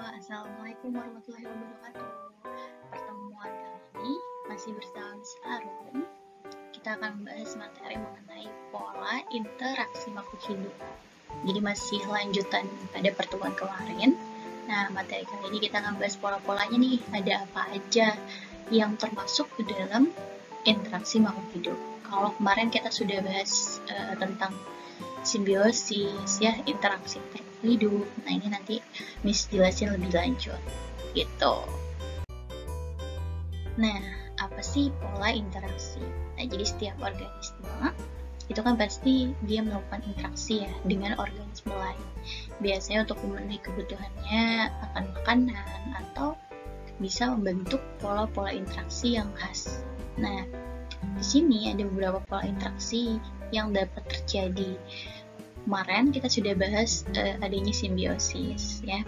Assalamualaikum warahmatullahi wabarakatuh. Pertemuan kali ini masih bersama Miss Arun. Kita akan membahas materi mengenai pola interaksi makhluk hidup. Jadi masih lanjutan pada pertemuan kemarin. Nah, materi kali ini kita akan bahas pola-polanya nih. Ada apa aja yang termasuk ke dalam interaksi makhluk hidup. Kalau kemarin kita sudah bahas tentang simbiosis ya, interaksi hidup. Nah, ini nanti Miss jelasin lebih lanjut gitu. Nah, apa sih pola interaksi? Nah, jadi setiap organisme itu kan pasti dia melakukan interaksi ya dengan organisme lain. Biasanya untuk memenuhi kebutuhannya akan makanan atau bisa membentuk pola-pola interaksi yang khas. Nah, di sini ada beberapa pola interaksi yang dapat terjadi. Kemarin kita sudah bahas adanya simbiosis ya.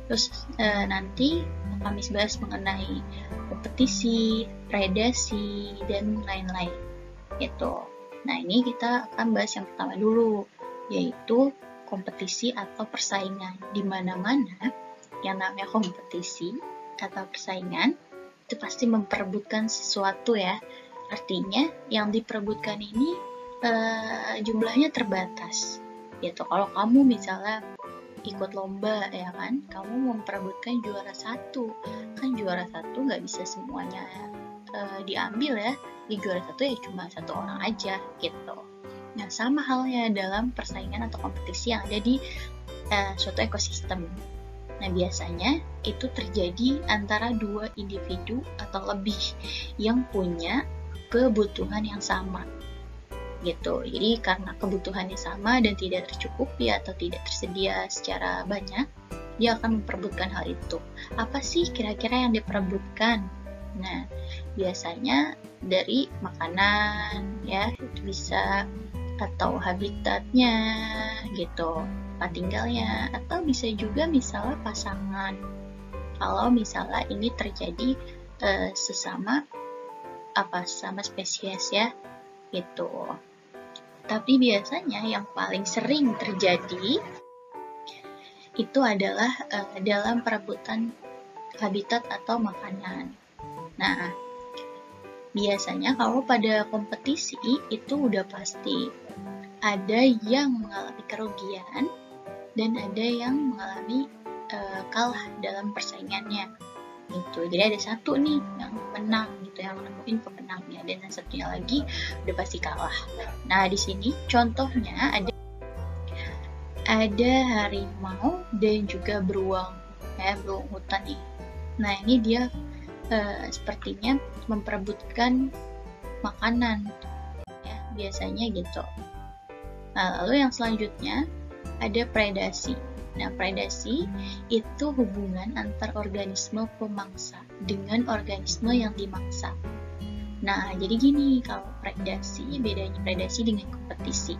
Terus nanti kami bahas mengenai kompetisi, predasi, dan lain-lain gitu. Nah, ini kita akan bahas yang pertama dulu, yaitu kompetisi atau persaingan. Di mana-mana yang namanya kompetisi atau persaingan itu pasti memperebutkan sesuatu ya. Artinya yang diperebutkan ini jumlahnya terbatas gitu. Kalau kamu misalnya ikut lomba ya kan, kamu memperebutkan juara satu, kan juara satu nggak bisa semuanya diambil ya, di juara satu ya cuma satu orang aja gitu. Nah, sama halnya dalam persaingan atau kompetisi yang ada di suatu ekosistem. Nah, biasanya itu terjadi antara dua individu atau lebih yang punya kebutuhan yang sama gitu. Jadi karena kebutuhannya sama dan tidak tercukupi atau tidak tersedia secara banyak, dia akan memperebutkan hal itu. Apa sih kira-kira yang diperebutkan? Nah, biasanya dari makanan ya, itu bisa, atau habitatnya gitu, tempat tinggalnya, atau bisa juga misalnya pasangan. Kalau misalnya ini terjadi sesama spesies ya gitu. Tapi biasanya yang paling sering terjadi itu adalah dalam perebutan habitat atau makanan. Nah, biasanya kalau pada kompetisi itu udah pasti ada yang mengalami kerugian dan ada yang mengalami kalah dalam persaingannya gitu. Jadi ada satu nih yang menang gitu, yang nemuin pemenangnya, dan yang satunya lagi udah pasti kalah. Nah, di sini contohnya ada harimau dan juga beruang beruang hutan nih. Nah, ini dia sepertinya memperebutkan makanan ya, biasanya gitu. Nah, lalu yang selanjutnya ada predasi. Nah, predasi itu hubungan antar organisme pemangsa dengan organisme yang dimangsa. Nah, jadi gini, kalau predasi, bedanya predasi dengan kompetisi.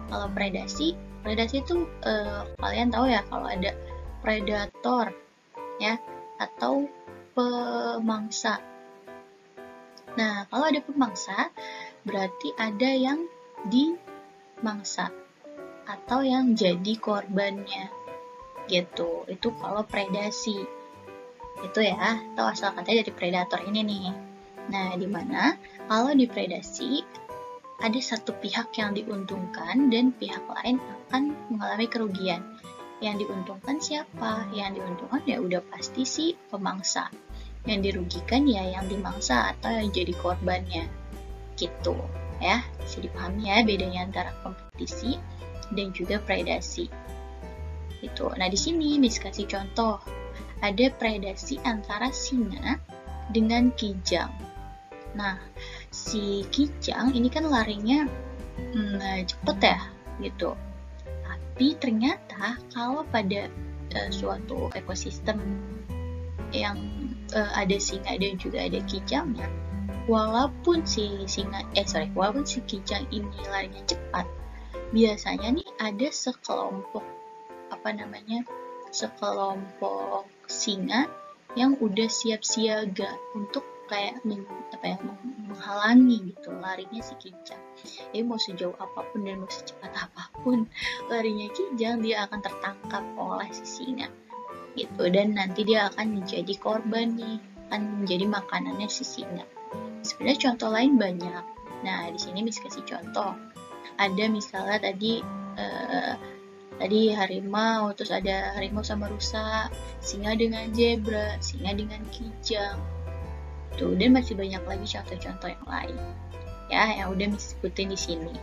Kalau predasi itu kalian tahu ya, kalau ada predator ya, atau pemangsa. Nah, kalau ada pemangsa, berarti ada yang dimangsa atau yang jadi korbannya gitu. Itu kalau predasi itu ya, atau asal katanya dari predator ini nih. Nah, dimana kalau di predasi ada satu pihak yang diuntungkan dan pihak lain akan mengalami kerugian. Yang diuntungkan siapa? Yang diuntungkan ya udah pasti si pemangsa. Yang dirugikan ya yang dimangsa atau yang jadi korbannya gitu ya. Bisa dipahami ya bedanya antara kompetisi dan juga predasi. Itu. Nah, di sini Miss kasih contoh. Ada predasi antara singa dengan kijang. Nah, si kijang ini kan larinya cepet ya gitu. Tapi ternyata kalau pada suatu ekosistem yang ada singa dan juga ada kijangnya, walaupun si kijang ini larinya cepat, biasanya nih ada sekelompok singa yang udah siap siaga untuk kayak menghalangi gitu larinya si kijang. Jadi mau sejauh apapun dan mau secepat apapun larinya kijang, dia akan tertangkap oleh si singa gitu, dan nanti dia akan menjadi korban nih, akan menjadi makanannya si singa. Sebenarnya contoh lain banyak. Nah, di sini bisa kasih contoh. Ada misalnya tadi harimau, terus ada harimau sama rusa, singa dengan zebra, singa dengan kijang. Tuh, dan masih banyak lagi contoh-contoh yang lain. Ya, yang udah disebutin di sini.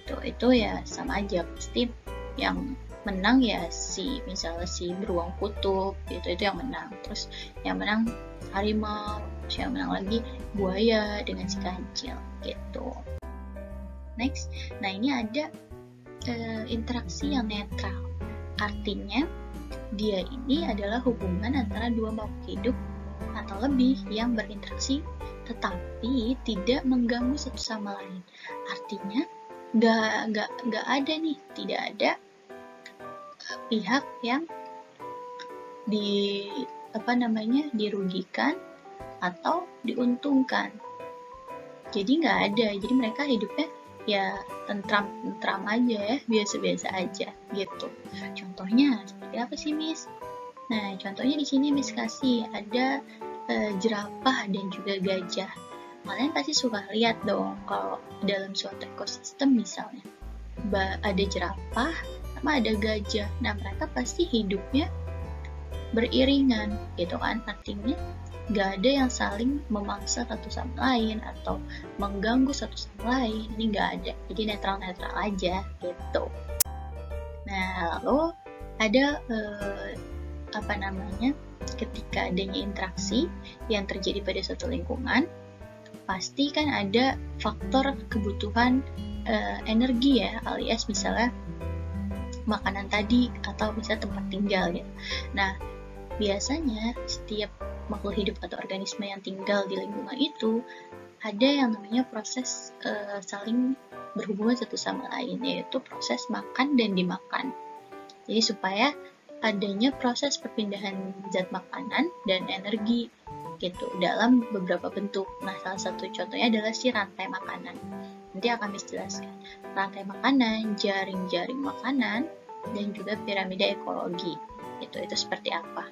Tuh, itu ya sama aja, pasti yang menang ya misalnya si beruang kutub, itu yang menang. Terus yang menang harimau, terus yang menang lagi buaya dengan si kancil gitu. Next, nah ini ada interaksi yang netral. Artinya dia ini adalah hubungan antara dua makhluk hidup atau lebih yang berinteraksi tetapi tidak mengganggu satu sama lain. Artinya nggak ada nih, tidak ada pihak yang dirugikan atau diuntungkan. Jadi nggak ada. Jadi mereka hidupnya ya tentram aja ya, biasa-biasa aja gitu. Contohnya seperti apa sih, Miss? Nah, contohnya di sini Miss kasih ada jerapah dan juga gajah. Kalian pasti suka lihat dong kalau dalam suatu ekosistem misalnya ada jerapah sama ada gajah. Nah, mereka pasti hidupnya beriringan gitu kan. Artinya nggak ada yang saling memangsa satu sama lain atau mengganggu satu sama lain. Ini nggak ada. Jadi netral-netral aja gitu. Nah, lalu ada ketika adanya interaksi yang terjadi pada suatu lingkungan, pasti kan ada faktor kebutuhan energi ya, alias misalnya makanan tadi atau misalnya tempat tinggal ya. Nah, biasanya setiap makhluk hidup atau organisme yang tinggal di lingkungan itu ada yang namanya proses saling berhubungan satu sama lain, yaitu proses makan dan dimakan. Jadi supaya adanya proses perpindahan zat makanan dan energi gitu dalam beberapa bentuk. Nah, salah satu contohnya adalah si rantai makanan. Nanti akan dijelaskan rantai makanan, jaring-jaring makanan, dan juga piramida ekologi. Itu seperti apa?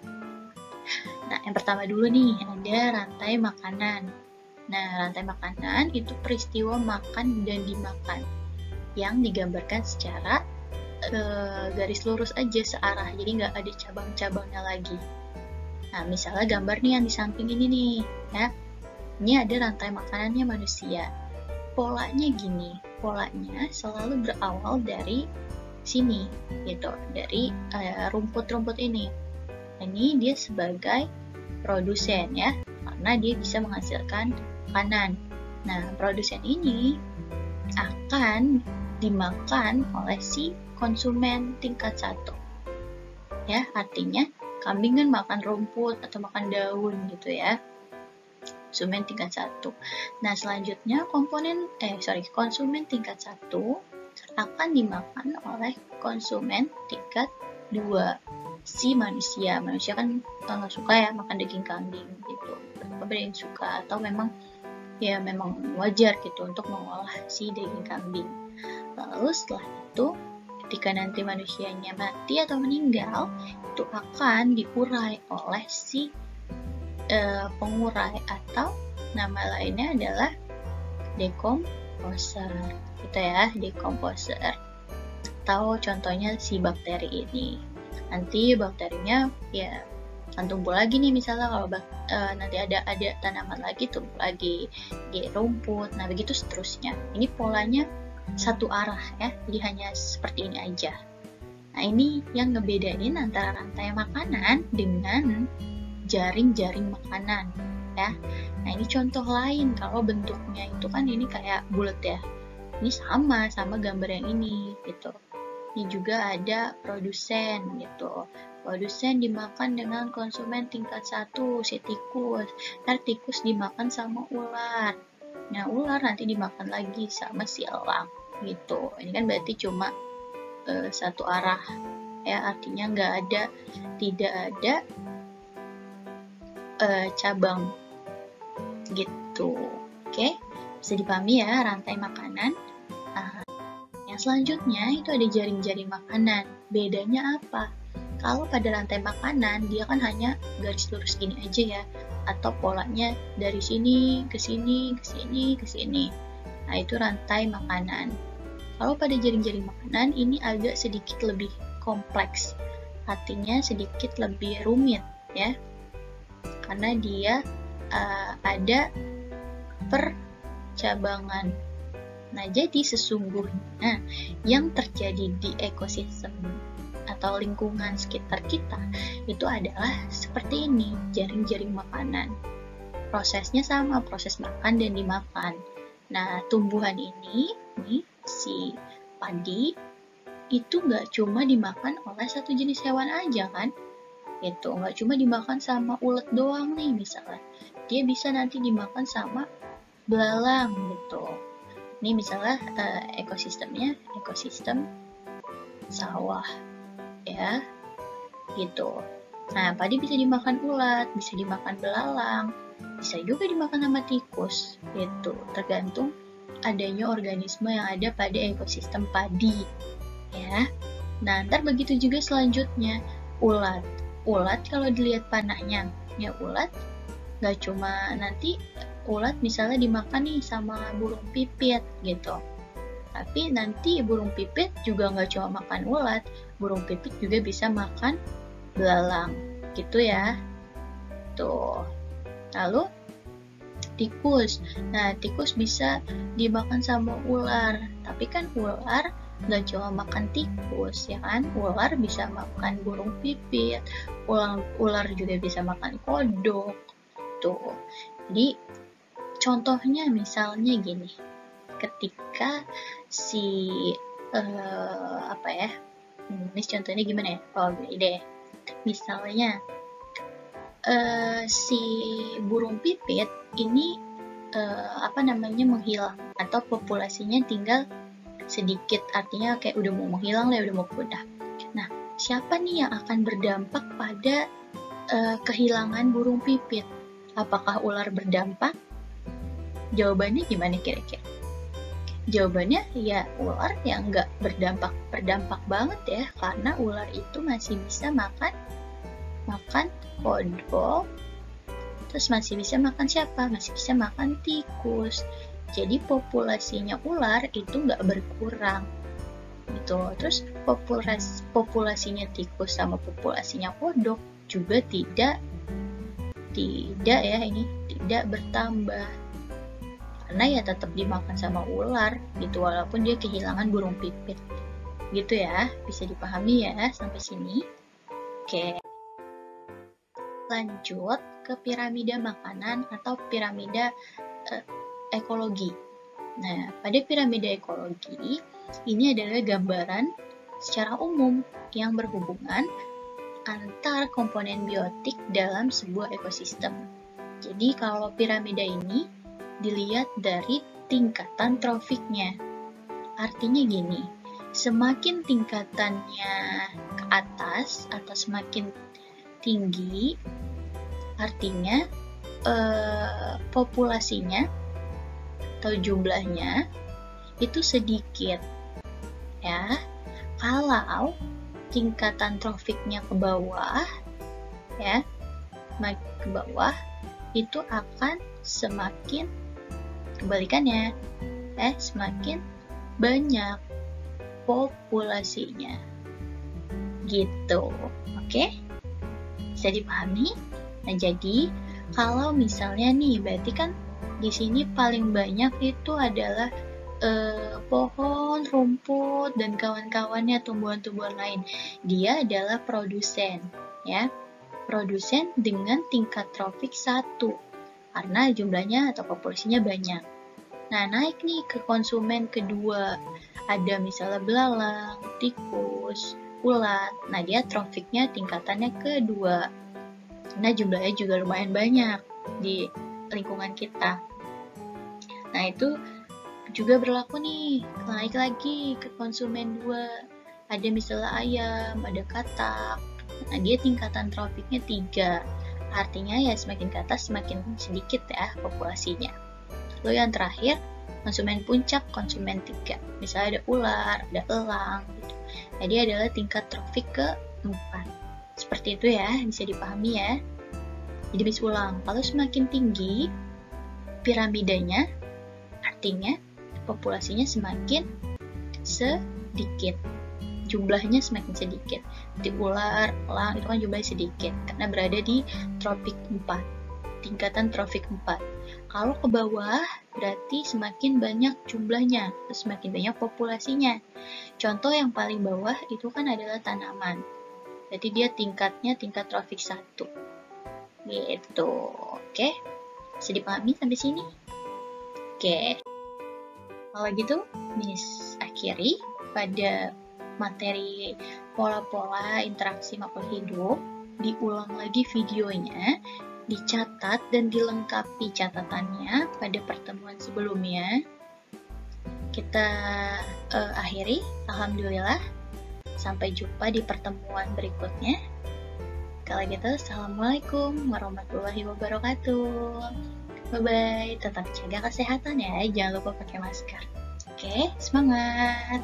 Nah, yang pertama dulu nih ada rantai makanan. Nah, rantai makanan itu peristiwa makan dan dimakan yang digambarkan secara garis lurus aja searah, jadi nggak ada cabang-cabangnya lagi. Nah, misalnya gambar nih yang di samping ini nih, ya. Ini ada rantai makanannya manusia. Polanya gini, polanya selalu berawal dari sini, gitu, dari rumput-rumput ini. Ini dia sebagai produsen ya, karena dia bisa menghasilkan makanan. Nah, produsen ini akan dimakan oleh si konsumen tingkat 1. Ya, artinya kambing kan makan rumput atau makan daun gitu ya. Konsumen tingkat 1. Nah, selanjutnya konsumen tingkat 1 akan dimakan oleh konsumen tingkat 2. Si manusia kan suka ya makan daging kambing gitu. Beberapa yang suka atau memang wajar gitu untuk mengolah si daging kambing. Lalu setelah itu ketika nanti manusianya mati atau meninggal, itu akan diurai oleh si pengurai atau nama lainnya adalah dekomposer gitu ya, dekomposer. Atau contohnya si bakteri ini. Nanti bakterinya ya akan tumbuh lagi nih, misalnya kalau nanti ada tanaman lagi tumbuh lagi di rumput. Nah, begitu seterusnya. Ini polanya satu arah ya, jadi hanya seperti ini aja. Nah, ini yang ngebedain antara rantai makanan dengan jaring-jaring makanan ya. Nah, ini contoh lain kalau bentuknya itu kan ini kayak bulat ya. Ini sama gambar yang ini gitu. Ini juga ada produsen gitu. Produsen dimakan dengan konsumen tingkat 1, si tikus. Ntar tikus dimakan sama ular. Nah, ular nanti dimakan lagi sama si elang gitu. Ini kan berarti cuma satu arah ya, artinya tidak ada cabang gitu. Oke, bisa dipahami ya rantai makanan. Nah, yang selanjutnya itu ada jaring-jaring makanan. Bedanya apa? Kalau pada rantai makanan, dia kan hanya garis lurus gini aja ya, atau polanya dari sini ke sini, ke sini, ke sini. Nah, itu rantai makanan. Kalau pada jaring-jaring makanan, ini agak sedikit lebih kompleks, artinya sedikit lebih rumit ya, karena dia ada percabangan. Nah, jadi sesungguhnya yang terjadi di ekosistem atau lingkungan sekitar kita itu adalah seperti ini, jaring-jaring makanan. Prosesnya sama, proses makan dan dimakan. Nah, tumbuhan ini, nih, si padi, itu nggak cuma dimakan oleh satu jenis hewan aja kan? Itu nggak cuma dimakan sama ulet doang nih misalnya. Dia bisa nanti dimakan sama belalang gitu. Ini misalnya ekosistemnya ekosistem sawah ya gitu. Nah, padi bisa dimakan ulat, bisa dimakan belalang, bisa juga dimakan sama tikus gitu, tergantung adanya organisme yang ada pada ekosistem padi ya. Nah, ntar begitu juga selanjutnya ulat kalau dilihat panahnya ya, ulat nggak cuma nanti ulat misalnya dimakan nih sama burung pipit gitu, tapi nanti burung pipit juga nggak cuma makan ulat, burung pipit juga bisa makan belalang gitu ya. Tuh, lalu tikus, nah tikus bisa dimakan sama ular, tapi kan ular nggak cuma makan tikus ya kan, ular bisa makan burung pipit, ular juga bisa makan kodok. Tuh, jadi contohnya misalnya gini, ketika si ini contohnya gimana ya? Oh, ide. Misalnya si burung pipit ini menghilang atau populasinya tinggal sedikit, artinya kayak udah mau menghilang lah, udah mau punah. Nah, siapa nih yang akan berdampak pada kehilangan burung pipit? Apakah ular berdampak? Jawabannya gimana kira-kira? Jawabannya ya ular yang nggak berdampak banget ya, karena ular itu masih bisa makan kodok, terus masih bisa makan siapa? Masih bisa makan tikus. Jadi populasinya ular itu nggak berkurang gitu. Terus populasinya tikus sama populasinya kodok juga tidak bertambah, karena ya tetap dimakan sama ular gitu, walaupun dia kehilangan burung pipit gitu ya. Bisa dipahami ya sampai sini? Oke, lanjut ke piramida makanan atau piramida ekologi. Nah, pada piramida ekologi ini adalah gambaran secara umum yang berhubungan antar komponen biotik dalam sebuah ekosistem. Jadi kalau piramida ini dilihat dari tingkatan trofiknya. Artinya gini, semakin tingkatannya ke atas atau semakin tinggi, artinya populasinya atau jumlahnya itu sedikit ya. Kalau tingkatan trofiknya ke bawah ya, ke bawah itu akan semakin kebalikannya semakin banyak populasinya gitu. Oke, bisa dipahami? Nah, jadi kalau misalnya nih, berarti kan di sini paling banyak itu adalah pohon, rumput, dan kawan-kawannya, tumbuhan-tumbuhan lain. Dia adalah produsen, ya. Produsen dengan tingkat trofik 1, karena jumlahnya atau populasinya banyak. Nah, naik nih ke konsumen kedua. Ada misalnya belalang, tikus, ulat. Nah, dia trofiknya tingkatannya kedua. Nah, jumlahnya juga lumayan banyak di lingkungan kita. Nah, itu juga berlaku nih, naik lagi ke konsumen 2. Ada misalnya ayam, ada katak. Nah, dia tingkatan trofiknya 3. Artinya ya semakin ke atas semakin sedikit ya populasinya. Lalu yang terakhir, konsumen puncak, konsumen 3. Misalnya ada ular, ada elang gitu. Nah, dia adalah tingkat trofik ke-4. Seperti itu ya, bisa dipahami ya. Jadi bis ulang, kalau semakin tinggi piramidanya, artinya populasinya semakin sedikit. Jumlahnya semakin sedikit. Di ular, elang itu kan jumlahnya sedikit karena berada di tropik 4, tingkatan tropik 4. Kalau ke bawah berarti semakin banyak jumlahnya, semakin banyak populasinya. Contoh yang paling bawah itu kan adalah tanaman. Jadi dia tingkatnya tingkat tropik 1. Gitu. Oke. Bisa dipahami sampai sini? Oke. Kalau gitu, Miss akhiri pada materi pola-pola interaksi makhluk hidup. Diulang lagi videonya, dicatat dan dilengkapi catatannya pada pertemuan sebelumnya. Kita akhiri. Alhamdulillah. Sampai jumpa di pertemuan berikutnya. Kalau gitu, Assalamualaikum warahmatullahi wabarakatuh. Bye-bye. Tetap jaga kesehatan ya. Jangan lupa pakai masker. Oke, semangat.